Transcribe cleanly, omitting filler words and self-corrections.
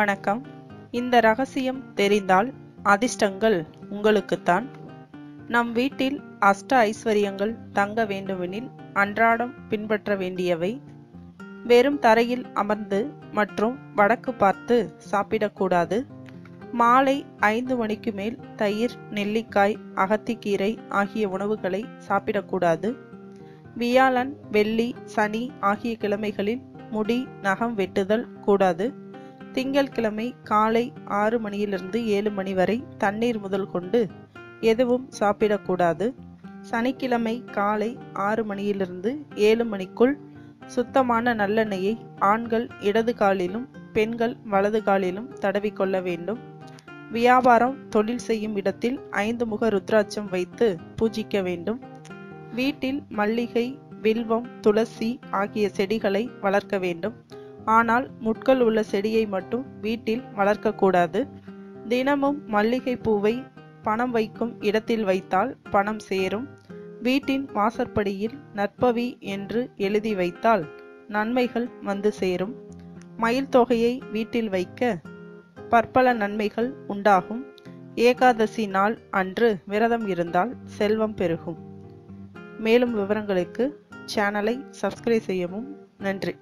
வணக்கம். இந்த ரகசியம் தெரிந்தால் அதிர்ஷ்டங்கள் உங்களுக்குத்தான். நம் வீட்டில் அஷ்ட ஐஸ்வர்யங்கள் தங்க வேண்டுமெனில் அன்றாடம் பின்பற்ற வேண்டியவை: வெறும் தரையில் அமர்ந்து மற்றும் வடக்கு பார்த்து சாப்பிடக்கூடாது. மாலை 5 மணிக்கு மேல் தயிர், நெல்லிக்காய், அகத்திக்கீரை ஆகிய உணவுகளை சாப்பிடக்கூடாது. வியாழன், வெள்ளி, சனி ஆகிய கிழமைகளில் முடி, நகம் வெட்டுதல் கூடாது. திங்கட்கிழமை காலை 6 மணியிலிருந்து 7 மணி வரை தண்ணீர் முதல் கொண்டு எதுவும் சாப்பிடக்கூடாது. சனிக்கிழமை காலை 6 மணியிலிருந்து 7 மணிக்குள் சுத்தமான நல்லெண்ணெயை ஆண்கள் இடது காலிலும் பெண்கள் வலது காலிலும் தடவிக்கொள்ள வேண்டும். வியாபாரம், தொழில் செய்யும் இடத்தில் 5 முக ருத்ராட்சம் வைத்து பூஜிக்க வேண்டும். வீட்டில் மல்லிகை, வில்வம், துளசி ஆகிய செடிகளை வளர்க்க வேண்டும். ஆனால் முட்கள் உள்ள செடியை மட்டும் வீட்டில் வளர்க்கக்கூடாது. தினமும் மல்லிகை பூவை பணம் வைக்கும் இடத்தில் வைத்தால் பணம் சேரும். வீட்டின் வாசற்படியில் நற்பவி என்று எழுதி வைத்தால் நன்மைகள் வந்து சேரும். மயில் தொகையை வீட்டில் வைக்க பற்பல நன்மைகள் உண்டாகும். ஏகாதசி நாள் அன்று விரதம் இருந்தால் செல்வம் பெருகும். மேலும் விவரங்களுக்கு சேனலை சப்ஸ்கிரைப் செய்யவும். நன்றி.